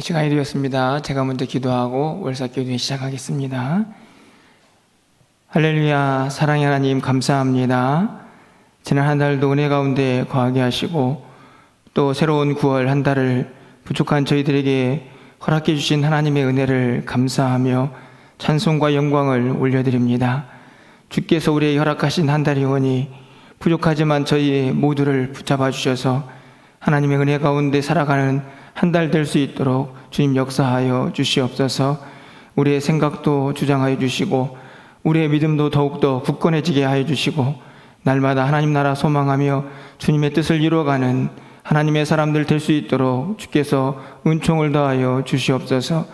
시간이 되었습니다. 제가 먼저 기도하고 월삭기도회 시작하겠습니다. 할렐루야. 사랑의 하나님 감사합니다. 지난 한 달도 은혜 가운데 거하게 하시고 또 새로운 9월 한 달을 부족한 저희들에게 허락해 주신 하나님의 은혜를 감사하며 찬송과 영광을 올려드립니다. 주께서 우리에게 허락하신 한 달이 오니 부족하지만 저희 모두를 붙잡아 주셔서 하나님의 은혜 가운데 살아가는 한 달 될 수 있도록 주님 역사하여 주시옵소서. 우리의 생각도 주장하여 주시고 우리의 믿음도 더욱더 굳건해지게 하여 주시고 날마다 하나님 나라 소망하며 주님의 뜻을 이루어가는 하나님의 사람들 될 수 있도록 주께서 은총을 더하여 주시옵소서.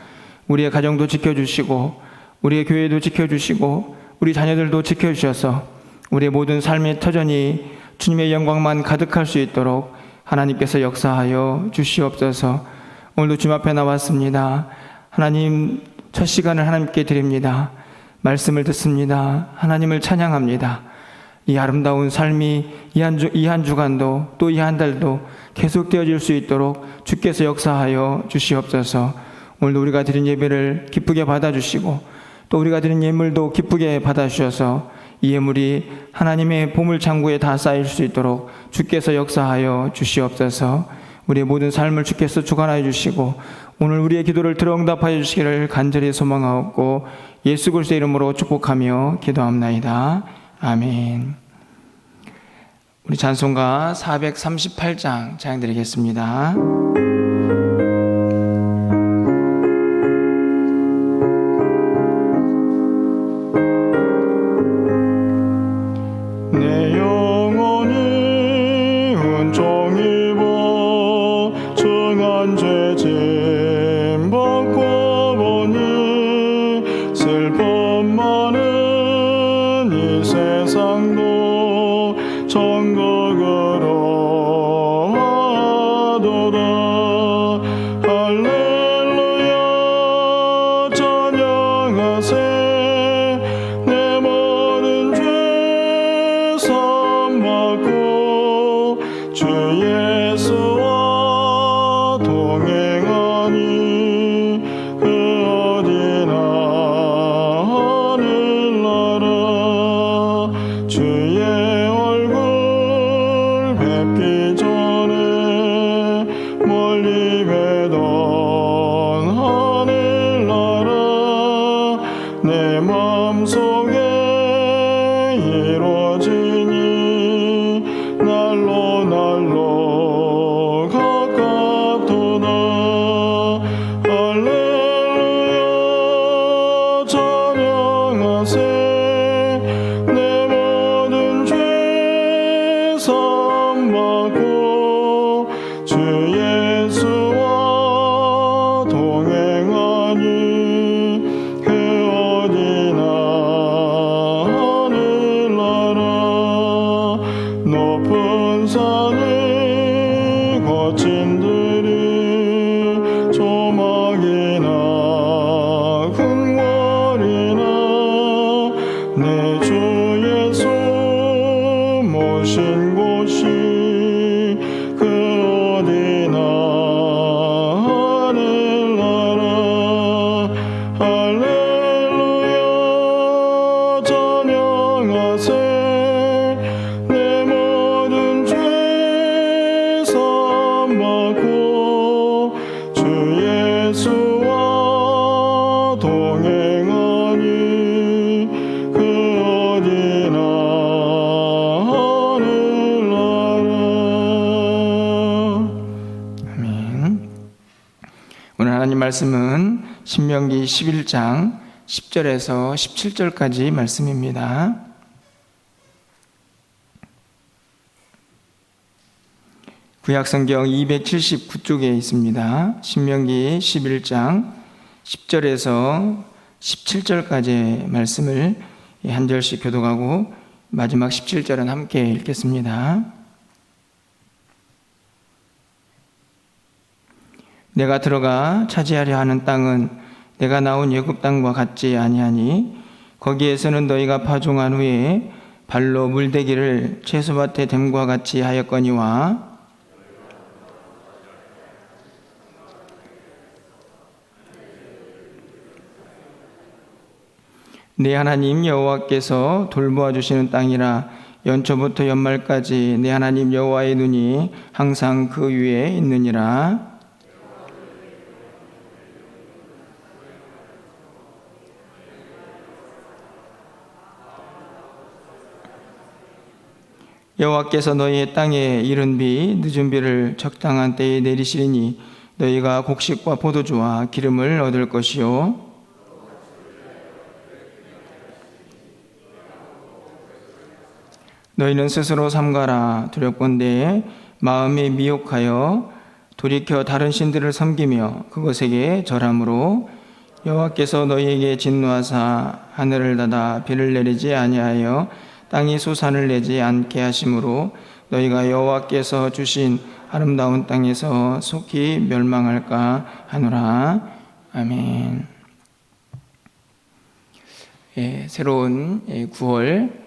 우리의 가정도 지켜주시고 우리의 교회도 지켜주시고 우리 자녀들도 지켜주셔서 우리의 모든 삶의 터전이 주님의 영광만 가득할 수 있도록 하나님께서 역사하여 주시옵소서. 오늘도 주님 앞에 나왔습니다. 하나님 첫 시간을 하나님께 드립니다. 말씀을 듣습니다. 하나님을 찬양합니다. 이 아름다운 삶이 이 한 주간도 또 이 한 달도 계속되어질 수 있도록 주께서 역사하여 주시옵소서. 오늘도 우리가 드린 예배를 기쁘게 받아주시고 또 우리가 드린 예물도 기쁘게 받아주셔서 이 예물이 하나님의 보물창고에 다 쌓일 수 있도록 주께서 역사하여 주시옵소서. 우리의 모든 삶을 주께서 주관하여 주시고 오늘 우리의 기도를 들어응답하여 주시기를 간절히 소망하옵고 예수 그리스도의 이름으로 축복하며 기도합나이다. 아멘. 우리 찬송가 438장 찬양드리겠습니다. 말씀은 신명기 11장 10절에서 17절까지 말씀입니다. 구약성경 279쪽에 있습니다. 신명기 11장 10절에서 17절까지의 말씀을 한 절씩 교독하고 마지막 17절은 함께 읽겠습니다. 내가 들어가 차지하려 하는 땅은 내가 나온 애굽 땅과 같지 아니하니 거기에서는 너희가 파종한 후에 발로 물대기를 채소밭에 댐과 같이 하였거니와 내 하나님 여호와께서 돌보아 주시는 땅이라. 연초부터 연말까지 내 하나님 여호와의 눈이 항상 그 위에 있느니라. 여호와께서 너희의 땅에 이른 비 늦은 비를 적당한 때에 내리시리니 너희가 곡식과 포도주와 기름을 얻을 것이요 너희는 스스로 삼가라. 두렵건대 마음에 미혹하여 돌이켜 다른 신들을 섬기며 그것에게 절함으로 여호와께서 너희에게 진노하사 하늘을 닫아 비를 내리지 아니하여 땅이 소산을 내지 않게 하심으로 너희가 여호와께서 주신 아름다운 땅에서 속히 멸망할까 하노라. 아멘. 새로운 9월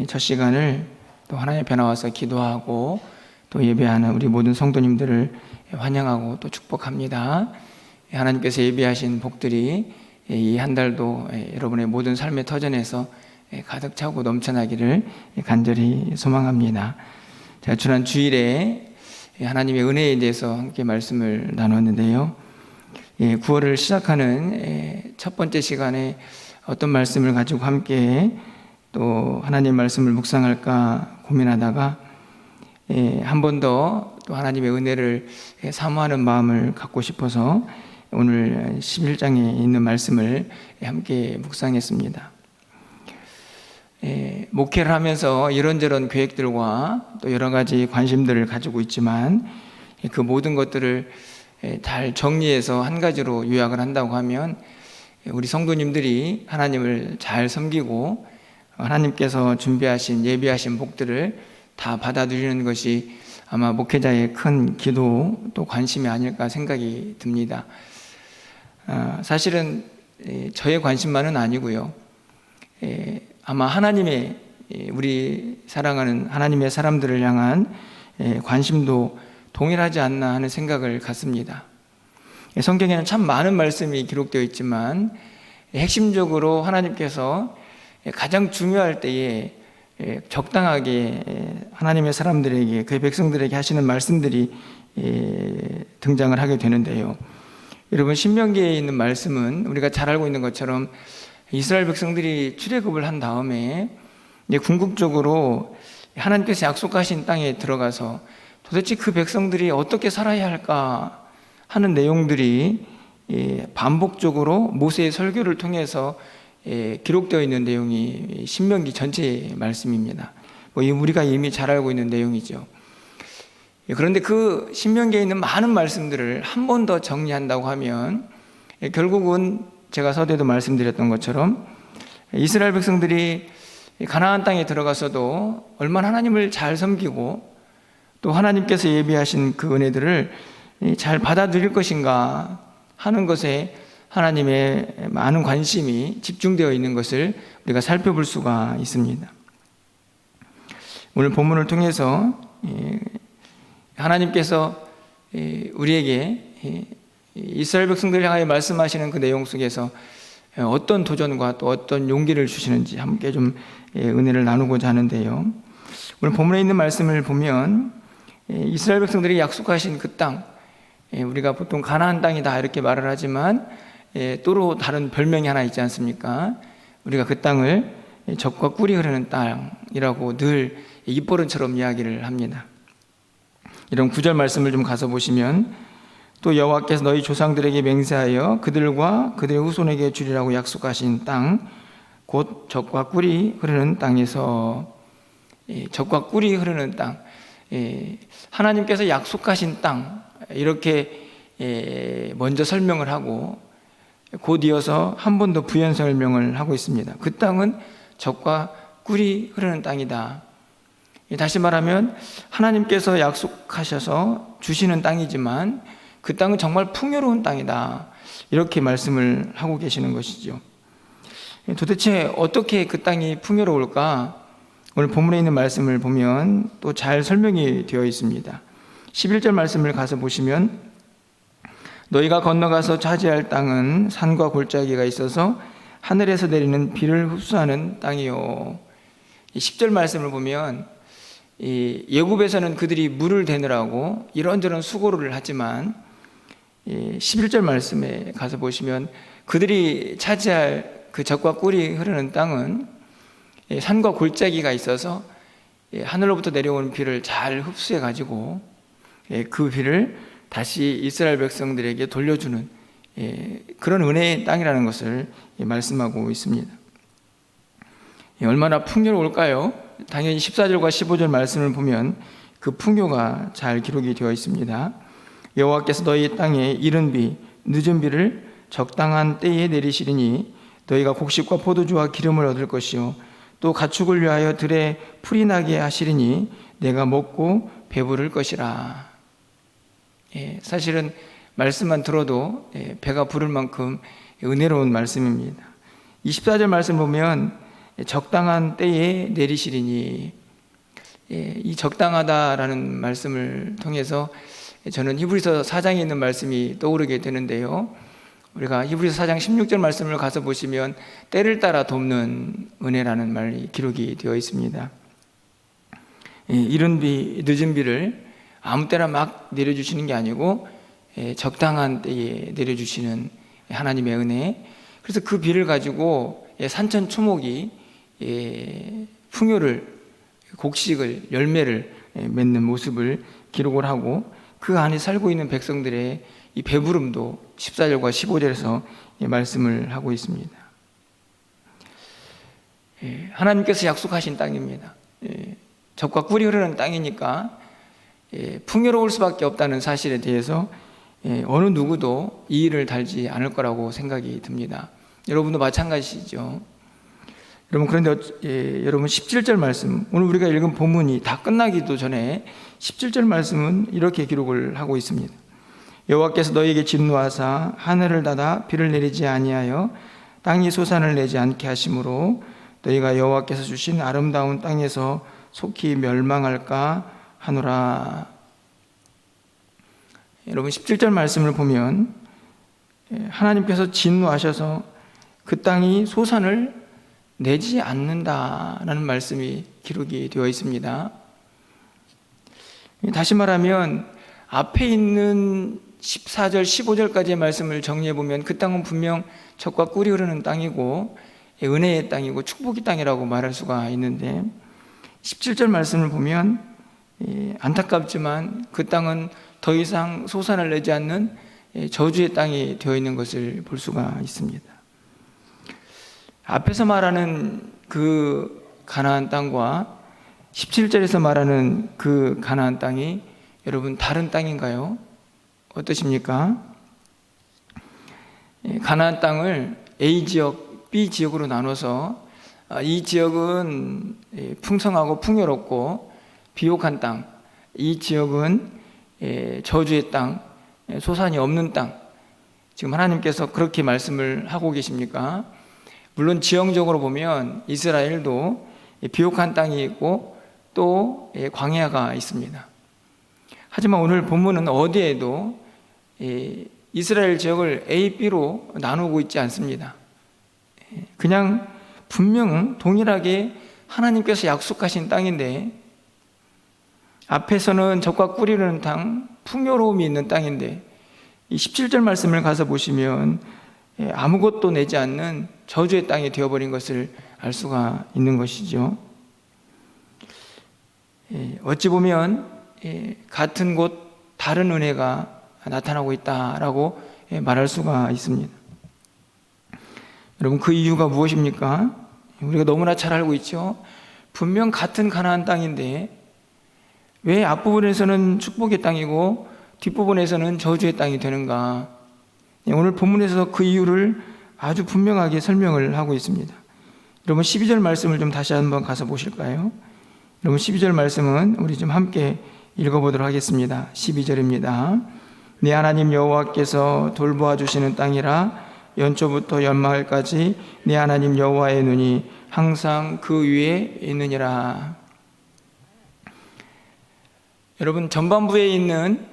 첫 시간을 또 하나님 앞에 나와서 기도하고 또 예배하는 우리 모든 성도님들을 환영하고 또 축복합니다. 하나님께서 예비하신 복들이 이 한 달도 여러분의 모든 삶의 터전에서 가득 차고 넘쳐나기를 간절히 소망합니다. 제가 지난 주일에 하나님의 은혜에 대해서 함께 말씀을 나눴는데요. 9월을 시작하는 첫 번째 시간에 어떤 말씀을 가지고 함께 또 하나님 말씀을 묵상할까 고민하다가 한 번 더 또 하나님의 은혜를 사모하는 마음을 갖고 싶어서 오늘 11장에 있는 말씀을 함께 묵상했습니다. 목회를 하면서 이런저런 계획들과 또 여러 가지 관심들을 가지고 있지만 그 모든 것들을 잘 정리해서 한 가지로 요약을 한다고 하면 우리 성도님들이 하나님을 잘 섬기고 하나님께서 준비하신 예비하신 복들을 다 받아들이는 것이 아마 목회자의 큰 기도 또 관심이 아닐까 생각이 듭니다. 사실은 저의 관심만은 아니고요. 아마 하나님의 우리 사랑하는 하나님의 사람들을 향한 관심도 동일하지 않나 하는 생각을 갖습니다. 성경에는 참 많은 말씀이 기록되어 있지만 핵심적으로 하나님께서 가장 중요할 때에 적당하게 하나님의 사람들에게 그의 백성들에게 하시는 말씀들이 등장을 하게 되는데요. 여러분 신명기에 있는 말씀은 우리가 잘 알고 있는 것처럼 이스라엘 백성들이 출애굽을 한 다음에 궁극적으로 하나님께서 약속하신 땅에 들어가서 도대체 그 백성들이 어떻게 살아야 할까 하는 내용들이 반복적으로 모세의 설교를 통해서 기록되어 있는 내용이 신명기 전체의 말씀입니다. 우리가 이미 잘 알고 있는 내용이죠. 그런데 그 신명기에 있는 많은 말씀들을 한 번 더 정리한다고 하면 결국은 제가 서두에도 말씀드렸던 것처럼 이스라엘 백성들이 가나안 땅에 들어가서도 얼마나 하나님을 잘 섬기고 또 하나님께서 예비하신 그 은혜들을 잘 받아들일 것인가 하는 것에 하나님의 많은 관심이 집중되어 있는 것을 우리가 살펴볼 수가 있습니다. 오늘 본문을 통해서 하나님께서 우리에게 이스라엘 백성들을 향하여 말씀하시는 그 내용 속에서 어떤 도전과 또 어떤 용기를 주시는지 함께 좀 은혜를 나누고자 하는데요. 오늘 본문에 있는 말씀을 보면 이스라엘 백성들이 약속하신 그 땅, 우리가 보통 가나안 땅이다 이렇게 말을 하지만 또로 다른 별명이 하나 있지 않습니까? 우리가 그 땅을 젖과 꿀이 흐르는 땅이라고 늘 입버릇처럼 이야기를 합니다. 이런 구절 말씀을 좀 가서 보시면 또 여호와께서 너희 조상들에게 맹세하여 그들과 그들의 후손에게 주리라고 약속하신 땅 곧 젖과 꿀이 흐르는 땅에서 젖과 꿀이 흐르는 땅, 하나님께서 약속하신 땅 이렇게 먼저 설명을 하고 곧 이어서 한 번 더 부연 설명을 하고 있습니다. 그 땅은 젖과 꿀이 흐르는 땅이다. 다시 말하면 하나님께서 약속하셔서 주시는 땅이지만 그 땅은 정말 풍요로운 땅이다. 이렇게 말씀을 하고 계시는 것이죠. 도대체 어떻게 그 땅이 풍요로울까? 오늘 본문에 있는 말씀을 보면 또 잘 설명이 되어 있습니다. 11절 말씀을 가서 보시면 너희가 건너가서 차지할 땅은 산과 골짜기가 있어서 하늘에서 내리는 비를 흡수하는 땅이요. 10절 말씀을 보면 이 예굽에서는 그들이 물을 대느라고 이런저런 수고를 하지만 11절 말씀에 가서 보시면 그들이 차지할 그 젖과 꿀이 흐르는 땅은 산과 골짜기가 있어서 하늘로부터 내려오는 비를 잘 흡수해 가지고 그 비를 다시 이스라엘 백성들에게 돌려주는 그런 은혜의 땅이라는 것을 말씀하고 있습니다. 얼마나 풍요로울까요? 당연히 14절과 15절 말씀을 보면 그 풍요가 잘 기록이 되어 있습니다. 여호와께서 너희 땅에 이른 비, 늦은 비를 적당한 때에 내리시리니 너희가 곡식과 포도주와 기름을 얻을 것이요 또 가축을 위하여 들에 풀이 나게 하시리니 내가 먹고 배부를 것이라. 사실은 말씀만 들어도 배가 부를 만큼 은혜로운 말씀입니다. 24절 말씀 보면 적당한 때에 내리시리니, 이 적당하다라는 말씀을 통해서 저는 히브리서 4장에 있는 말씀이 떠오르게 되는데요. 우리가 히브리서 4장 16절 말씀을 가서 보시면 때를 따라 돕는 은혜라는 말이 기록이 되어 있습니다. 이른 비, 늦은 비를 아무 때나 막 내려주시는 게 아니고 적당한 때에 내려주시는 하나님의 은혜. 그래서 그 비를 가지고 산천초목이 풍요를, 곡식을, 열매를 맺는 모습을 기록을 하고 그 안에 살고 있는 백성들의 이 배부름도 14절과 15절에서 말씀을 하고 있습니다. 하나님께서 약속하신 땅입니다. 젖과 꿀이 흐르는 땅이니까 풍요로울 수밖에 없다는 사실에 대해서 어느 누구도 이의를 달지 않을 거라고 생각이 듭니다. 여러분도 마찬가지시죠. 여러분, 그런데 여러분 17절 말씀, 오늘 우리가 읽은 본문이 다 끝나기도 전에 17절 말씀은 이렇게 기록을 하고 있습니다. 여호와께서 너희에게 진노하사 하늘을 닫아 비를 내리지 아니하여 땅이 소산을 내지 않게 하심으로 너희가 여호와께서 주신 아름다운 땅에서 속히 멸망할까 하노라. 여러분 17절 말씀을 보면 하나님께서 진노하셔서 그 땅이 소산을 내지 않는다라는 말씀이 기록이 되어 있습니다. 다시 말하면 앞에 있는 14절, 15절까지의 말씀을 정리해 보면 그 땅은 분명 젖과 꿀이 흐르는 땅이고 은혜의 땅이고 축복의 땅이라고 말할 수가 있는데 17절 말씀을 보면 안타깝지만 그 땅은 더 이상 소산을 내지 않는 저주의 땅이 되어 있는 것을 볼 수가 있습니다. 앞에서 말하는 그 가나안 땅과 17절에서 말하는 그 가나안 땅이 여러분 다른 땅인가요? 어떠십니까? 가나안 땅을 A 지역, B 지역으로 나눠서 이 지역은 풍성하고 풍요롭고 비옥한 땅, 이 지역은 저주의 땅, 소산이 없는 땅. 지금 하나님께서 그렇게 말씀을 하고 계십니까? 물론 지형적으로 보면 이스라엘도 비옥한 땅이 있고 또 광야가 있습니다. 하지만 오늘 본문은 어디에도 이스라엘 지역을 A, B로 나누고 있지 않습니다. 그냥 분명 동일하게 하나님께서 약속하신 땅인데 앞에서는 젖과 꿀이 흐르는 땅, 풍요로움이 있는 땅인데 이 17절 말씀을 가서 보시면 아무것도 내지 않는 저주의 땅이 되어버린 것을 알 수가 있는 것이죠. 어찌 보면 같은 곳 다른 은혜가 나타나고 있다라고 말할 수가 있습니다. 여러분, 그 이유가 무엇입니까? 우리가 너무나 잘 알고 있죠. 분명 같은 가나안 땅인데 왜 앞부분에서는 축복의 땅이고 뒷부분에서는 저주의 땅이 되는가? 오늘 본문에서 그 이유를 아주 분명하게 설명을 하고 있습니다. 여러분 12절 말씀을 좀 다시 한번 가서 보실까요? 여러분 12절 말씀은 우리 좀 함께 읽어보도록 하겠습니다. 12절입니다. 네 하나님 여호와께서 돌보아 주시는 땅이라 연초부터 연마을까지 네 하나님 여호와의 눈이 항상 그 위에 있느니라. 여러분 전반부에 있는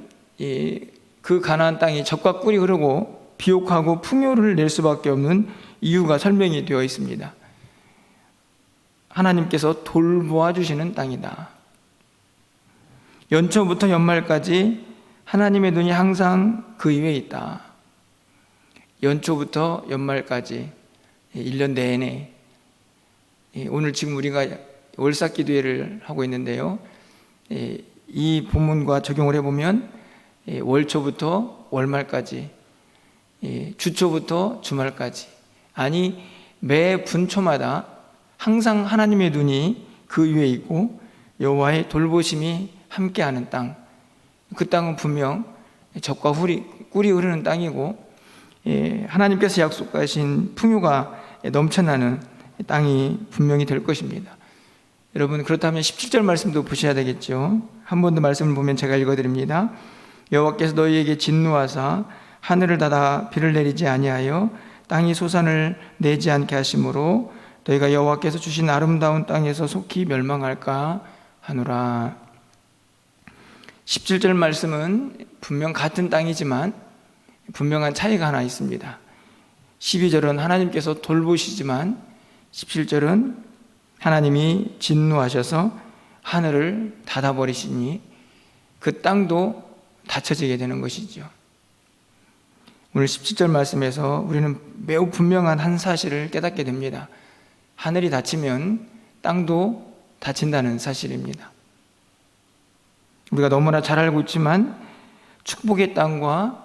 그 가나안 땅이 젖과 꿀이 흐르고 비옥하고 풍요를 낼 수밖에 없는 이유가 설명이 되어 있습니다. 하나님께서 돌보아 주시는 땅이다. 연초부터 연말까지 하나님의 눈이 항상 그 위에 있다. 연초부터 연말까지 1년 내내, 오늘 지금 우리가 월삭기도회를 하고 있는데요, 이 본문과 적용을 해보면 월초부터 월말까지, 주초부터 주말까지, 아니 매 분초마다 항상 하나님의 눈이 그 위에 있고 여호와의 돌보심이 함께하는 땅, 그 땅은 분명 젖과 꿀이 흐르는 땅이고 하나님께서 약속하신 풍요가 넘쳐나는 땅이 분명히 될 것입니다. 여러분, 그렇다면 17절 말씀도 보셔야 되겠죠. 한 번 더 말씀을 보면 제가 읽어드립니다. 여호와께서 너희에게 진노하사 하늘을 닫아 비를 내리지 아니하여 땅이 소산을 내지 않게 하심으로 너희가 여호와께서 주신 아름다운 땅에서 속히 멸망할까 하노라. 17절 말씀은 분명 같은 땅이지만 분명한 차이가 하나 있습니다. 12절은 하나님께서 돌보시지만 17절은 하나님이 진노하셔서 하늘을 닫아버리시니 그 땅도 닫혀지게 되는 것이죠. 오늘 17절 말씀에서 우리는 매우 분명한 한 사실을 깨닫게 됩니다. 하늘이 닫히면 땅도 닫힌다는 사실입니다. 우리가 너무나 잘 알고 있지만 축복의 땅과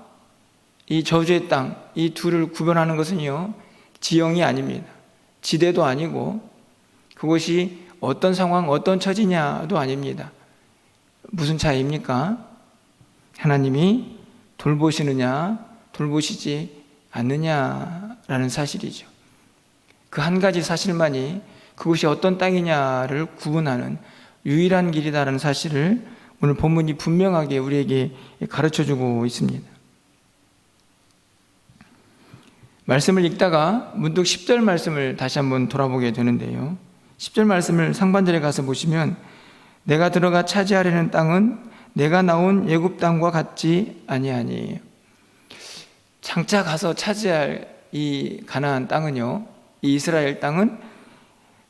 이 저주의 땅, 이 둘을 구별하는 것은요, 지형이 아닙니다. 지대도 아니고 그것이 어떤 상황, 어떤 처지냐도 아닙니다. 무슨 차이입니까? 하나님이 돌보시느냐, 돌보시지 않느냐라는 사실이죠. 그 한 가지 사실만이 그것이 어떤 땅이냐를 구분하는 유일한 길이다라는 사실을 오늘 본문이 분명하게 우리에게 가르쳐주고 있습니다. 말씀을 읽다가 문득 10절 말씀을 다시 한번 돌아보게 되는데요, 10절 말씀을 상반절에 가서 보시면 내가 들어가 차지하려는 땅은 내가 나온 애굽 땅과 같지 아니하니. 장차 가서 차지할 이 가나안 땅은요, 이 이스라엘 땅은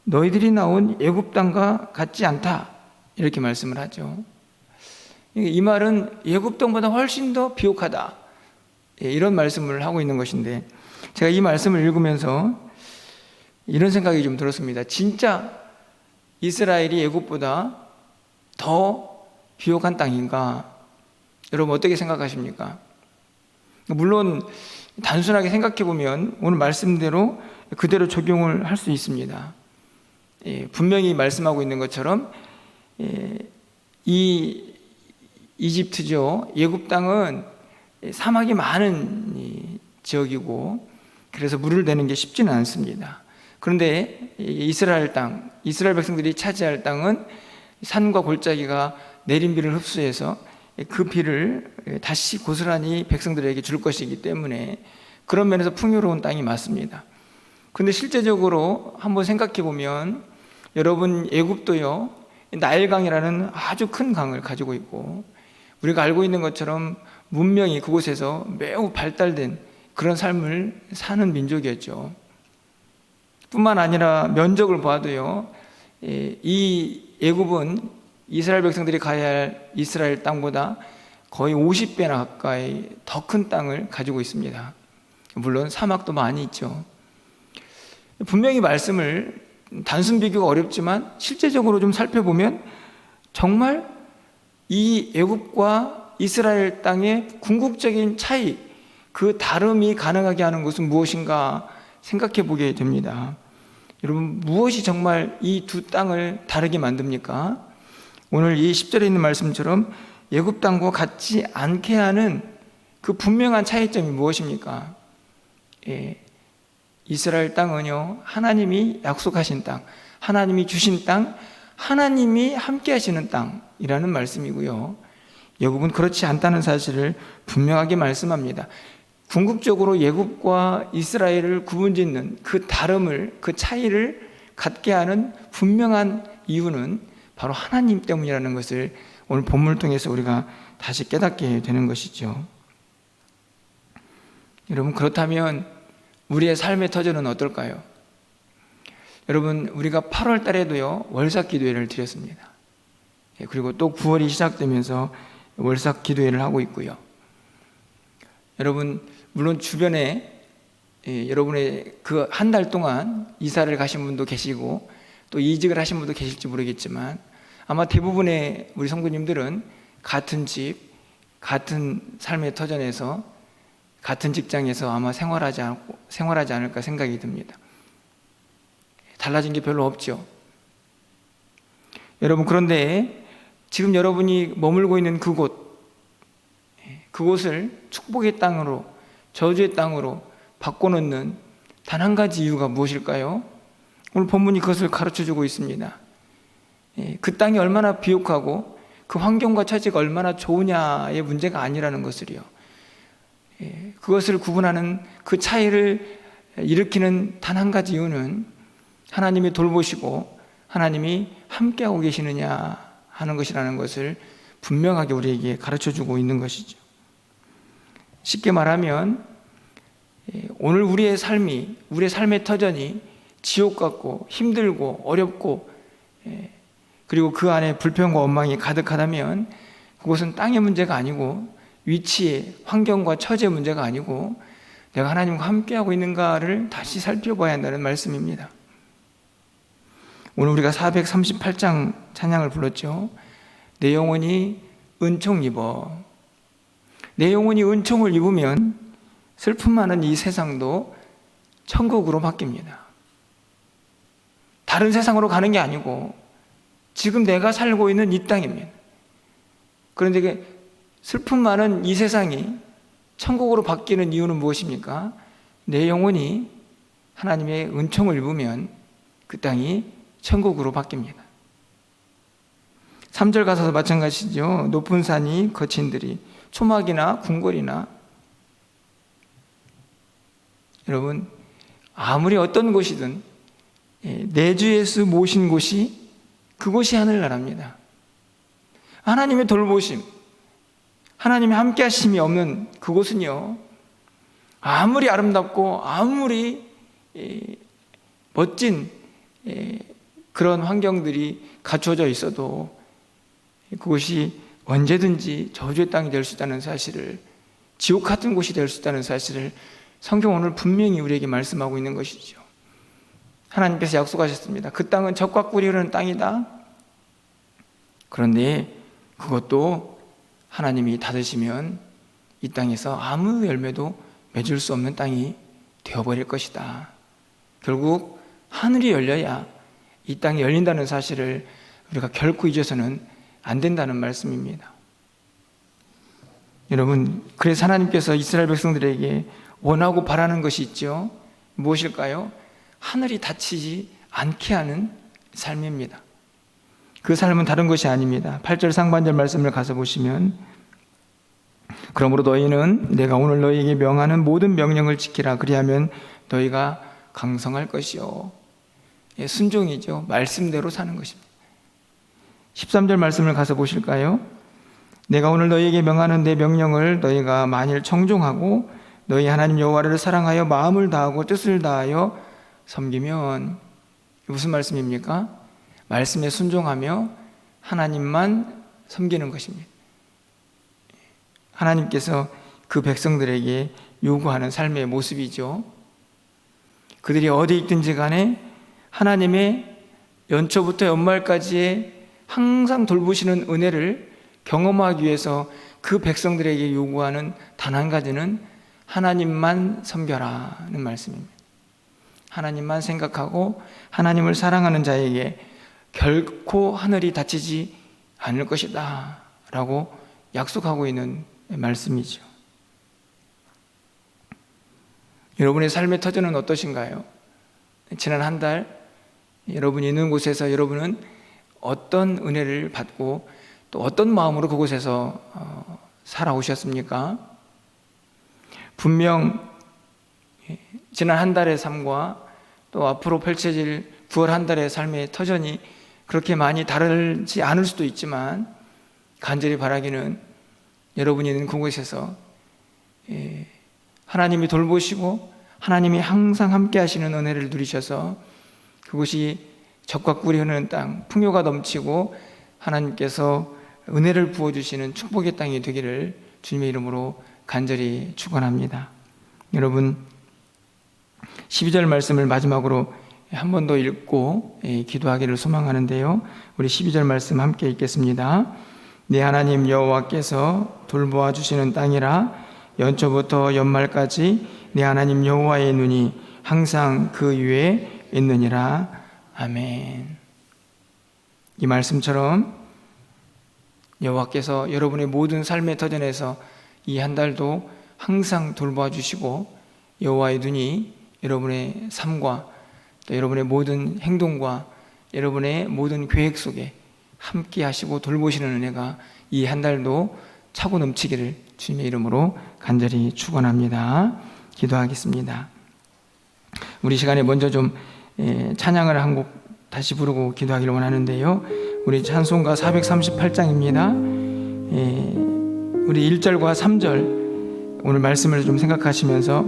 너희들이 나온 애굽 땅과 같지 않다, 이렇게 말씀을 하죠. 이 말은 애굽 땅보다 훨씬 더 비옥하다, 이런 말씀을 하고 있는 것인데, 제가 이 말씀을 읽으면서 이런 생각이 좀 들었습니다. 진짜 이스라엘이 애굽보다 더 비옥한 땅인가? 여러분 어떻게 생각하십니까? 물론 단순하게 생각해 보면 오늘 말씀대로 그대로 적용을 할 수 있습니다. 분명히 말씀하고 있는 것처럼 이 이집트죠, 애굽 땅은 사막이 많은 지역이고 그래서 물을 대는 게 쉽지는 않습니다. 그런데 이스라엘 땅, 이스라엘 백성들이 차지할 땅은 산과 골짜기가 내린 비를 흡수해서 그 비를 다시 고스란히 백성들에게 줄 것이기 때문에 그런 면에서 풍요로운 땅이 맞습니다. 그런데 실제적으로 한번 생각해 보면 여러분, 애굽도요, 나일강이라는 아주 큰 강을 가지고 있고 우리가 알고 있는 것처럼 문명이 그곳에서 매우 발달된 그런 삶을 사는 민족이었죠. 뿐만 아니라 면적을 봐도요, 이 애굽은 이스라엘 백성들이 가야 할 이스라엘 땅보다 거의 50배나 가까이 더 큰 땅을 가지고 있습니다. 물론 사막도 많이 있죠. 분명히 말씀을 단순 비교가 어렵지만 실제적으로 좀 살펴보면 정말 이 애굽과 이스라엘 땅의 궁극적인 차이, 그 다름이 가능하게 하는 것은 무엇인가 생각해 보게 됩니다. 여러분, 무엇이 정말 이 두 땅을 다르게 만듭니까? 오늘 이 10절에 있는 말씀처럼 애굽 땅과 같지 않게 하는 그 분명한 차이점이 무엇입니까? 이스라엘 땅은요, 하나님이 약속하신 땅, 하나님이 주신 땅, 하나님이 함께 하시는 땅이라는 말씀이고요, 애굽은 그렇지 않다는 사실을 분명하게 말씀합니다. 궁극적으로 애굽과 이스라엘을 구분짓는 그 다름을, 그 차이를 갖게 하는 분명한 이유는 바로 하나님 때문이라는 것을 오늘 본문을 통해서 우리가 다시 깨닫게 되는 것이죠. 여러분, 그렇다면 우리의 삶의 터전은 어떨까요? 여러분, 우리가 8월 달에도요 월삭 기도회를 드렸습니다. 그리고 또 9월이 시작되면서 월삭 기도회를 하고 있고요. 여러분, 물론 주변에 여러분의 그 한 달 동안 이사를 가신 분도 계시고 또 이직을 하신 분도 계실지 모르겠지만 아마 대부분의 우리 성도님들은 같은 집, 같은 삶의 터전에서 같은 직장에서 아마 생활하지 않을까 생각이 듭니다. 달라진 게 별로 없죠. 여러분, 그런데 지금 여러분이 머물고 있는 그곳을 축복의 땅으로, 저주의 땅으로 바꿔놓는 단 한 가지 이유가 무엇일까요? 오늘 본문이 그것을 가르쳐주고 있습니다. 그 땅이 얼마나 비옥하고 그 환경과 처지가 얼마나 좋으냐의 문제가 아니라는 것을요. 그것을 구분하는 그 차이를 일으키는 단 한 가지 이유는 하나님이 돌보시고 하나님이 함께하고 계시느냐 하는 것이라는 것을 분명하게 우리에게 가르쳐주고 있는 것이죠. 쉽게 말하면 오늘 우리의 삶의 터전이 지옥 같고 힘들고 어렵고 그리고 그 안에 불평과 원망이 가득하다면 그것은 땅의 문제가 아니고 위치의 환경과 처지의 문제가 아니고 내가 하나님과 함께하고 있는가를 다시 살펴봐야 한다는 말씀입니다. 오늘 우리가 438장 찬양을 불렀죠. 내 영혼이 은총 입어. 내 영혼이 은총을 입으면 슬픔 많은 이 세상도 천국으로 바뀝니다. 다른 세상으로 가는 게 아니고 지금 내가 살고 있는 이 땅입니다. 그런데 슬픔 많은 이 세상이 천국으로 바뀌는 이유는 무엇입니까? 내 영혼이 하나님의 은총을 입으면 그 땅이 천국으로 바뀝니다. 3절 가서도 마찬가지죠. 높은 산이 거친 들이 초막이나 궁궐이나 여러분, 아무리 어떤 곳이든 내주 예수 모신 곳이 그곳이 하늘나라입니다. 하나님의 돌보심, 하나님의 함께 하심이 없는 그곳은요, 아무리 아름답고 아무리 멋진 그런 환경들이 갖춰져 있어도 그곳이 언제든지 저주의 땅이 될 수 있다는 사실을, 지옥 같은 곳이 될 수 있다는 사실을 성경 오늘 분명히 우리에게 말씀하고 있는 것이죠. 하나님께서 약속하셨습니다. 그 땅은 젖과 꿀이 흐르는 땅이다. 그런데 그것도 하나님이 닫으시면 이 땅에서 아무 열매도 맺을 수 없는 땅이 되어버릴 것이다. 결국 하늘이 열려야 이 땅이 열린다는 사실을 우리가 결코 잊어서는 안 된다는 말씀입니다. 여러분, 그래서 하나님께서 이스라엘 백성들에게 원하고 바라는 것이 있죠. 무엇일까요? 하늘이 닫히지 않게 하는 삶입니다. 그 삶은 다른 것이 아닙니다. 8절 상반절 말씀을 가서 보시면, 그러므로 너희는 내가 오늘 너희에게 명하는 모든 명령을 지키라. 그리하면 너희가 강성할 것이요. 순종이죠. 말씀대로 사는 것입니다. 13절 말씀을 가서 보실까요? 내가 오늘 너희에게 명하는 내 명령을 너희가 만일 청종하고 너희 하나님 여호와를 사랑하여 마음을 다하고 뜻을 다하여 섬기면, 무슨 말씀입니까? 말씀에 순종하며 하나님만 섬기는 것입니다. 하나님께서 그 백성들에게 요구하는 삶의 모습이죠. 그들이 어디 있든지 간에 하나님의 연초부터 연말까지의 항상 돌보시는 은혜를 경험하기 위해서 그 백성들에게 요구하는 단 한 가지는 하나님만 섬겨라는 말씀입니다. 하나님만 생각하고 하나님을 사랑하는 자에게 결코 하늘이 닫히지 않을 것이다 라고 약속하고 있는 말씀이죠. 여러분의 삶의 터전은 어떠신가요? 지난 한 달 여러분이 있는 곳에서 여러분은 어떤 은혜를 받고 또 어떤 마음으로 그곳에서 살아오셨습니까? 분명 지난 한 달의 삶과 또 앞으로 펼쳐질 9월 한 달의 삶의 터전이 그렇게 많이 다르지 않을 수도 있지만, 간절히 바라기는 여러분이 있는 그곳에서 하나님이 돌보시고 하나님이 항상 함께 하시는 은혜를 누리셔서 그곳이 젖과 꿀이 흐르는 땅, 풍요가 넘치고 하나님께서 은혜를 부어주시는 축복의 땅이 되기를 주님의 이름으로 간절히 축원합니다. 여러분, 12절 말씀을 마지막으로 한 번 더 읽고 기도하기를 소망하는데요, 우리 12절 말씀 함께 읽겠습니다. 내 하나님 여호와께서 돌보아 주시는 땅이라 연초부터 연말까지 내 하나님 여호와의 눈이 항상 그 위에 있느니라. 아멘. 이 말씀처럼 여호와께서 여러분의 모든 삶의 터전에서 이 한 달도 항상 돌보아 주시고 여호와의 눈이 여러분의 삶과 또 여러분의 모든 행동과 여러분의 모든 계획 속에 함께 하시고 돌보시는 은혜가 이 한 달도 차고 넘치기를 주님의 이름으로 간절히 축원합니다. 기도하겠습니다. 우리 시간에 먼저 좀 찬양을 한 곡 다시 부르고 기도하기를 원하는데요, 우리 찬송가 438장입니다. 우리 1절과 3절 오늘 말씀을 좀 생각하시면서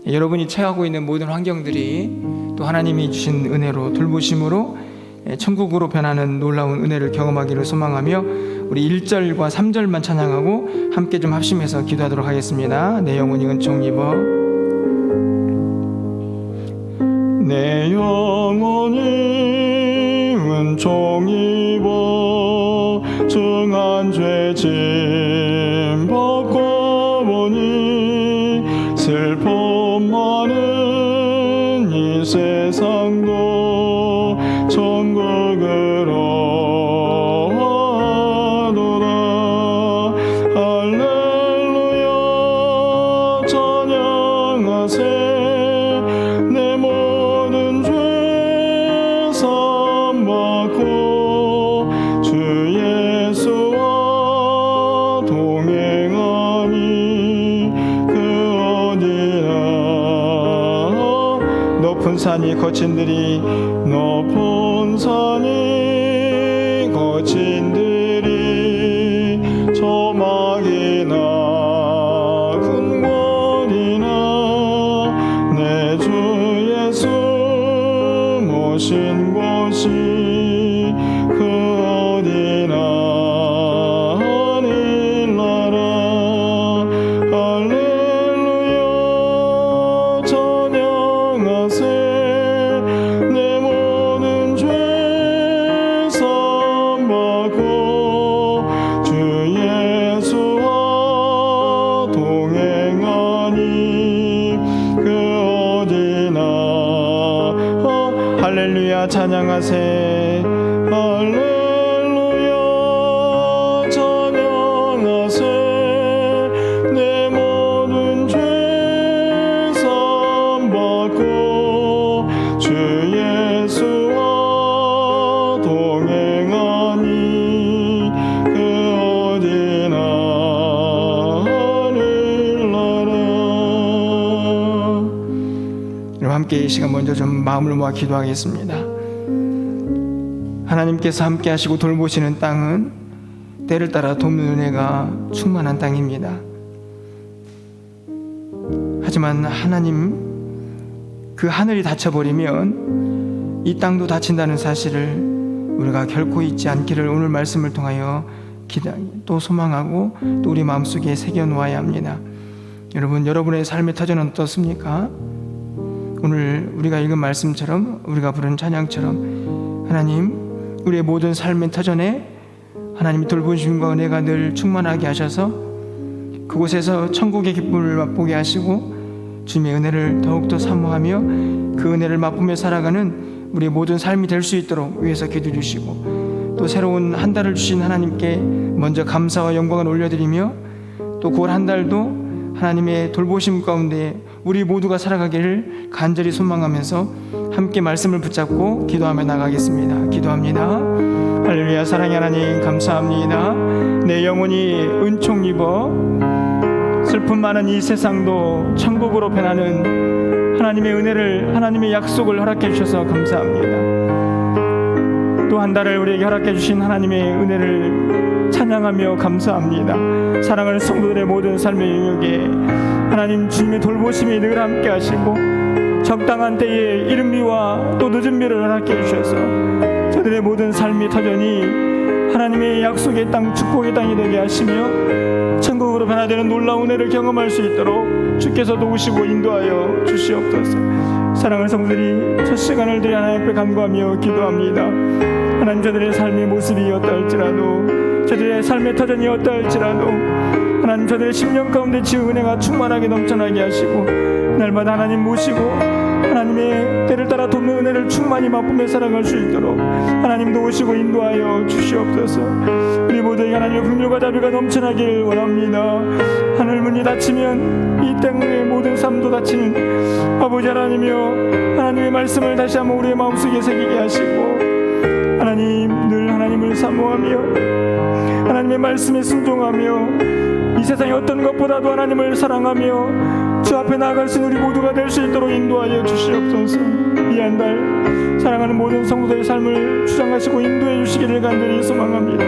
여러분이 처하고 있는 모든 환경들이 또 하나님이 주신 은혜로 돌보심으로 천국으로 변하는 놀라운 은혜를 경험하기를 소망하며 우리 1절과 3절만 찬양하고 함께 좀 합심해서 기도하도록 하겠습니다. 내 영혼이 은총 입어, 내 영혼이 은총 입어 중한 죄짐 벗고 보니 슬픔 많은 이 세상도 천국으로 하노라. 할렐루야 찬양하세. 내 모든 죄 사함받고 주 예수와 동행하니 그 어디나 높은 산이 거친 들이 높은 산이 거친 들이 조막이나 큰 곳이나 내 주 예수 모신 곳이 그 어디나 아니라라. 할렐루야 찬양하세. 내 모든 죄 사함받고 주 예수와 동행하니 그 어디나 할렐루야 찬양하세. 할렐루야 찬양하세. 내 모든 죄 사함받고 주 예수와 동행하니 그 어디나 하늘나라. 여러분 함께 이 시간 먼저 좀 마음을 모아 기도하겠습니다. 하나님께서 함께 하시고 돌보시는 땅은 때를 따라 돕는 은혜가 충만한 땅입니다. 하지만 하나님, 그 하늘이 닫혀버리면 이 땅도 닫힌다는 사실을 우리가 결코 잊지 않기를 오늘 말씀을 통하여 또 소망하고 또 우리 마음속에 새겨놓아야 합니다. 여러분, 여러분의 삶의 터전은 어떻습니까? 오늘 우리가 읽은 말씀처럼, 우리가 부른 찬양처럼 하나님, 우리의 모든 삶의 터전에 하나님이 돌보심과 은혜가 늘 충만하게 하셔서 그곳에서 천국의 기쁨을 맛보게 하시고 주님의 은혜를 더욱더 사모하며 그 은혜를 맛보며 살아가는 우리의 모든 삶이 될 수 있도록 위해서 기도해 주시고, 또 새로운 한 달을 주신 하나님께 먼저 감사와 영광을 올려드리며 또 그 한 달도 하나님의 돌보심 가운데 우리 모두가 살아가기를 간절히 소망하면서 함께 말씀을 붙잡고 기도하며 나가겠습니다. 기도합니다. 할렐루야. 사랑의 하나님 감사합니다. 내 영혼이 은총 입어 슬픔 많은 이 세상도 천국으로 변하는 하나님의 은혜를, 하나님의 약속을 허락해 주셔서 감사합니다. 또 한 달을 우리에게 허락해 주신 하나님의 은혜를 찬양하며 감사합니다. 사랑하는 성도들의 모든 삶의 영역에 하나님 주님의 돌보심이 늘 함께 하시고 적당한 때에 이른 비와 또 늦은 비를 허락해 주셔서 저들의 모든 삶의 터전이 하나님의 약속의 땅, 축복의 땅이 되게 하시며 천국으로 변화되는 놀라운 은혜를 경험할 수 있도록 주께서 도우시고 인도하여 주시옵소서. 사랑하는 성도들이 첫 시간을 드려 하나님 앞에 간구하며 기도합니다. 하나님, 저들의 삶의 모습이 어떠할지라도, 저들의 삶의 터전이 어떠할지라도 하나님, 저들의 심령 가운데 지은 은혜가 충만하게 넘쳐나게 하시고 날마다 하나님 모시고 하나님의 때를 따라 돕는 은혜를 충만히 맛보며 살아갈 수 있도록 하나님 도우시고 인도하여 주시옵소서. 우리 모두에게 하나님의 긍휼과 자비가 넘쳐나길 원합니다. 하늘 문이 닫히면 이 땅의 모든 삶도 닫히는 아버지 하나님이여, 하나님의 말씀을 다시 한번 우리의 마음속에 새기게 하시고 하나님, 늘 하나님을 사모하며 하나님의 말씀에 순종하며 이 세상의 어떤 것보다도 하나님을 사랑하며 주 앞에 나아갈 수 있는 우리 모두가 될 수 있도록 인도하여 주시옵소서. 이 한 달 사랑하는 모든 성도들의 삶을 주장하시고 인도해 주시기를 간절히 소망합니다.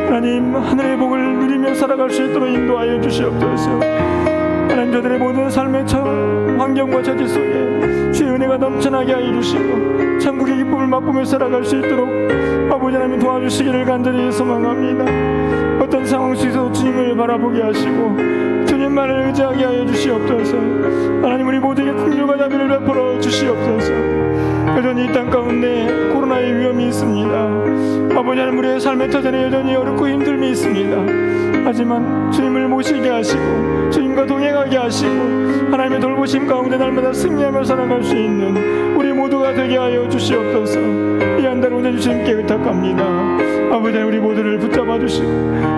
하나님, 하늘의 복을 누리며 살아갈 수 있도록 인도하여 주시옵소서. 하나님, 저들의 모든 삶의 환경과 처지 속에 주의 은혜가 넘쳐나게 하여 주시고 천국의 기쁨을 맛보며 살아갈 수 있도록 아버지 하나님 도와주시기를 간절히 소망합니다. 어떤 상황 속에서 주님을 바라보게 하시고 주님만을 의지하게 하여 주시옵소서. 하나님, 우리 모두에게 긍휼과 자비를 베풀어 주시옵소서. 여전히 이 땅 가운데 코로나의 위험이 있습니다. 아버지 하나님, 우리의 삶의 터전에 여전히 어렵고 힘듦이 있습니다. 하지만 주님을 모시게 하시고 주님과 동행하게 하시고 하나님의 돌보심 가운데 날마다 승리하며 살아갈 수 있는 우리 모두가 되게 하여 주시옵소서. 이 한 달 오늘 주님께 의탁합니다. 아버지 하나님, 우리 모두를 붙잡아 주시고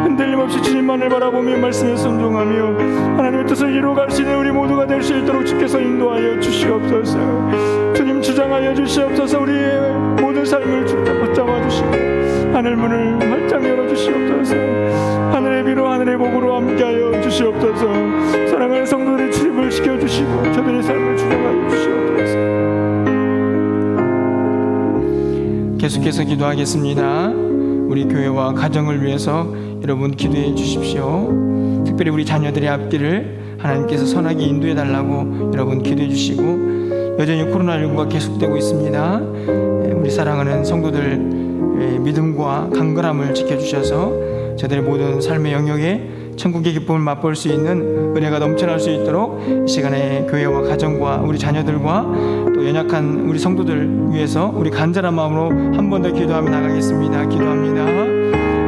흔들림 없이 주님만을 바라보며 말씀에 순종하며 하나님의 뜻을 이루어갈 수 있는 우리 모두가 될 수 있도록 주께서 인도하여 주시옵소서. 주님 주장하여 주시옵소서. 우리의 모든 삶을 붙잡아 주시고 하늘 문을 활짝 열어 주시옵소서. 하늘의 비로 하늘의 복으로 함께하여 주시옵소서. 사랑하는 성도들의 출입을 시켜주시고 저들의 삶을 주장하여 주시옵소서. 계속해서 기도하겠습니다. 우리 교회와 가정을 위해서 여러분 기도해 주십시오. 특별히 우리 자녀들의 앞길을 하나님께서 선하게 인도해 달라고 여러분 기도해 주시고, 여전히 코로나19가 계속되고 있습니다. 우리 사랑하는 성도들 믿음과 강건함을 지켜주셔서 저들의 모든 삶의 영역에 천국의 기쁨을 맛볼 수 있는 은혜가 넘쳐날 수 있도록 이 시간에 교회와 가정과 우리 자녀들과 또 연약한 우리 성도들 위해서 우리 간절한 마음으로 한 번 더 기도하며 나가겠습니다. 기도합니다.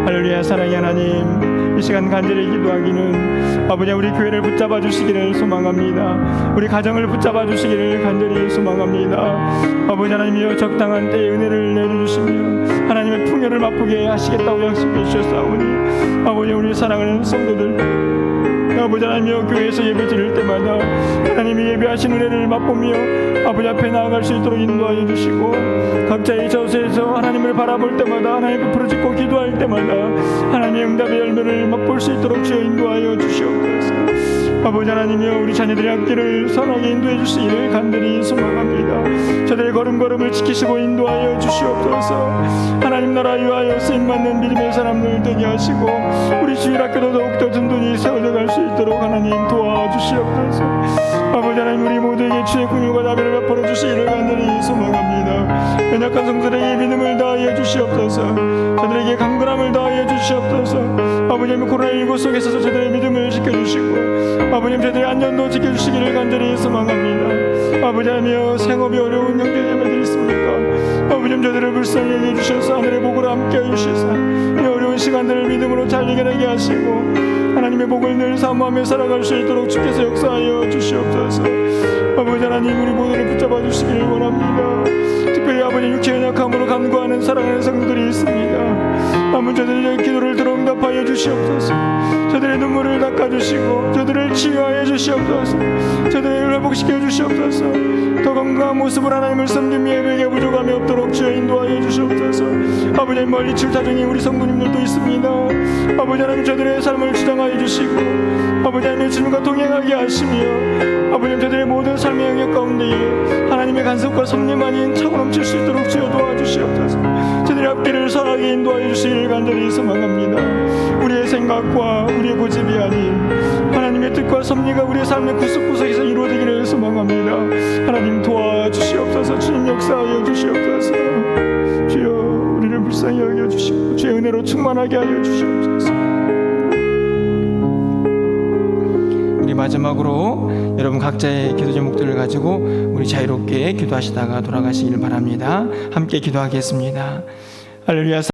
할렐루야. 사랑의 하나님, 이 시간 간절히 기도하기는 아버지 우리 교회를 붙잡아 주시기를 소망합니다. 우리 가정을 붙잡아 주시기를 간절히 소망합니다. 아버지 하나님이여, 적당한 때에 은혜를 내려주시며 하나님의 풍요를 맛보게 하시겠다고 약속해 주셨사오니 아버지, 우리 사랑하는 성도들 아버지 하나님이여, 교회에서 예배 드릴 때마다 하나님이 예배하신 은혜를 맛보며 아버지 앞에 나아갈 수 있도록 인도하여 주시고, 각자의 저수에서 하나님을 바라볼 때마다 하나님 부르짖고 기도할 때마다 하나님의 응답의 열매를 맛볼 수 있도록 주여 인도하여 주시옵소서. 아버지 하나님이여, 우리 자녀들의 앞길을 선하게 인도해 주시기를 간절히 소망합니다. 저들의 걸음걸음을 지키시고 인도하여 주시옵소서. 하나님 나라 위하여 쓰임받는 믿음의 사람들 되게 하시고 우리 주일학교도 더욱더 든든히 세워져 갈 수 있도록 하나님 도와주시옵소서. 아버지 하나님, 우리 모두에게 주의 긍휼과 자비를 베풀어 주시기를 간절히 소망합니다. 연약한 성도들에게 믿음을 다하여 주시옵소서. 저들에게 강건함을 다하여 주시옵소서. 아버님, 코로나19 속에서 저들의 믿음을 지켜주시고 아버님, 저들의 안전도 지켜주시기를 간절히 소망합니다. 아버지 하나님, 생업이 어려운 형제자매들이 있습니까? 아버님, 저들을 불쌍히 여겨주셔서 하늘의 복으로 함께해 주시사 이 어려운 시간들을 믿음으로 잘 이겨내게 하시고 하나님의 복을 늘 사모하며 살아갈 수 있도록 주께서 역사하여 주시옵소서. 아버지 하나님, 우리 모두를 붙잡아 주시기를 원합니다. 특별히 아버지 육체 연약함으로 간구하는 사랑하는 성도들이 있습니다. 아버지, 저들의 기도를 들어 응답하여 주시옵소서. 저들의 눈물을 닦아주시고 저들을 치유하여 주시옵소서. 저들을 회복시켜 주시옵소서. 더 건강한 모습으로 하나님을 섬기며 예배에 부족함이 없도록 주여 인도하여 주시옵소서. 아버지, 멀리 출타 중인 우리 성도님들도 있습니다. 아버지 하나님, 저들의 삶을 주장하여 주시고 아버지 하나님, 주님과 동행하게 하시며 아버지, 저들의 모든 삶의 영역 능력 가운데에 하나님의 간섭과 섭리만이 차고 넘칠 수 있도록 주여 도와주시옵소서. 저들의 앞길을 선하게 인도하여 주시기를 간절히 소망합니다. 우리의 생각과 우리의 고집이 아닌 하나님의 뜻과 섭리가 우리의 삶의 구석구석에서 이루어지기를 소망합니다. 하나님 도와주시옵소서. 주님 역사하여 주시옵소서. 주여 우리를 불쌍히 여겨주시고 주의 은혜로 충만하게 하여 주시옵소서. 우리 마지막으로 여러분 각자의 기도 제목들을 가지고 우리 자유롭게 기도하시다가 돌아가시길 바랍니다. 함께 기도하겠습니다. 할렐루야.